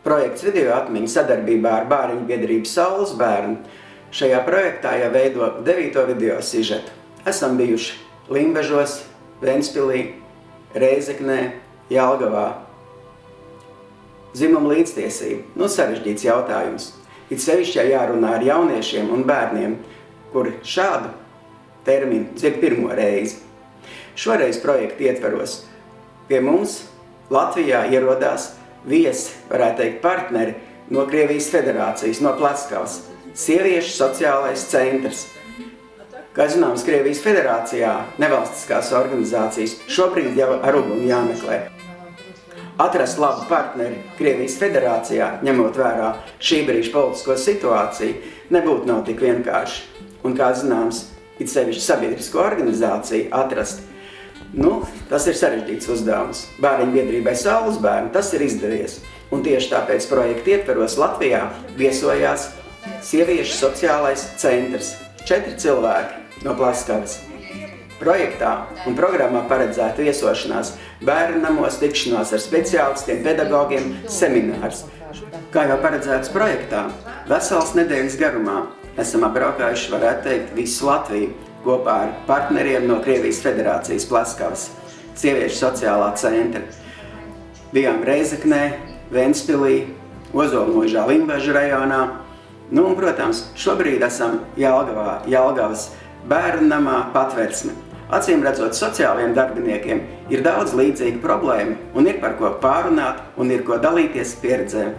Projekts video atmiņa sadarbībā ar bāriņu biedrību Saules bērni. Šajā projektā jau veido 9. video sižetu. Esam bijuši Limbežos, Ventspilī, Rēzeknē, Jelgavā. Dzimuma līdztiesība. Sarežģīts jautājums. It sevišķi jārunā ar jauniešiem un bērniem, kuri šādu terminu dzird pirmo reizi. Šoreiz projekta ietveros pie mums Latvijā ierodās viesi, varētu teikt, partneri no Krievijas Federācijas, no Plackavas, Sieviešu sociālais centrs. Kā zināms, Krievijas Federācijā nevalstiskās organizācijas šobrīd jau ar uguni jāmeklē. Atrast labu partneri Krievijas Federācijā, ņemot vērā šī brīža politisko situāciju, nebūtu nav tik vienkārši. Un, kā zināms, it sevišķi sabiedrisko organizāciju atrast, tas ir sarežģīts uzdevums. Bāriņu biedrībai Saules bērni tas ir izdevies. Un tieši tāpēc projekta ietveros Latvijā viesojās Sieviešu sociālais centrs. 4 cilvēki no Plackavas. Projektā un programmā paredzēta viesošanās bērnu namos, tikšanās ar speciālistiem, pedagogiem, seminārs. Kā jau paredzēts projektā, veselas nedēļas garumā esam apbraukājuši, varētu teikt, visu Latviju kopā ar partneriem no Krievijas Federācijas Plackavas, Sieviešu sociālā centra. Bijām Rēzeknē, Ventspilī, Ozolmuižā, Limbežu rajonā. Un, protams, šobrīd esam Jelgavā, Jelgavas bērnu namā Patversme. Acīm redzot, sociālajiem darbiniekiem ir daudz līdzīgu problēmu un ir par ko pārunāt un ir ko dalīties pieredzēm.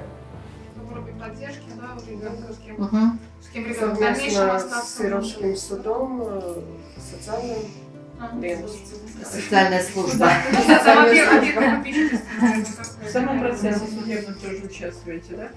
Совместно с Сиротским судом, социальным Социальная служба. В самом процессе судебном тоже участвуете, да?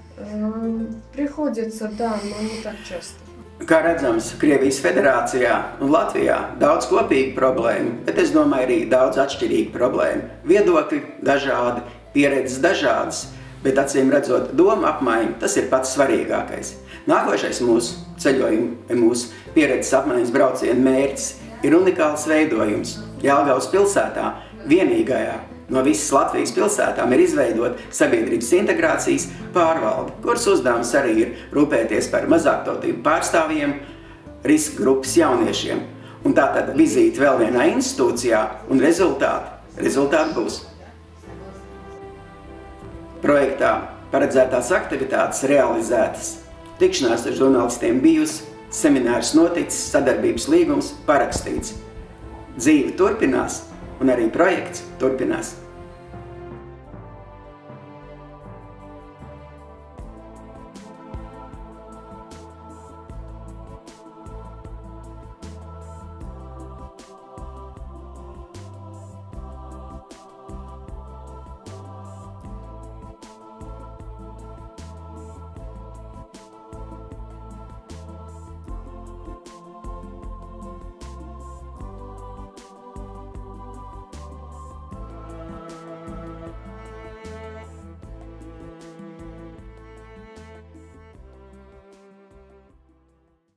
Приходится, да, но не так часто. Kā redzams, Krievijas Federācijā un Latvijā daudz kopīgu problēmu, bet es domāju arī daudz atšķirīgu problēmu. Viedokļi dažādi, pieredzes dažādas, bet acīm redzot domu apmaiņu, tas ir pats svarīgākais. Nākošais mūsu ceļojuma, mūsu pieredzes apmaiņas brauciena mērķis ir unikāls veidojums. Jelgavas pilsētā vienīgajā no visas Latvijas pilsētām ir izveidot sabiedrības integrācijas pārvaldi, kuras uzdevums arī ir rūpēties par mazāktautību pārstāvjiem, riska grupas jauniešiem. Un tātad vizīte vēl vienā institūcijā un rezultāti būs. Projektā paredzētās aktivitātes realizētas. Tikšanās ar žurnālistiem bijusi, seminārs noticis, sadarbības līgums parakstīts. Dzīve turpinās un arī projekts turpinās.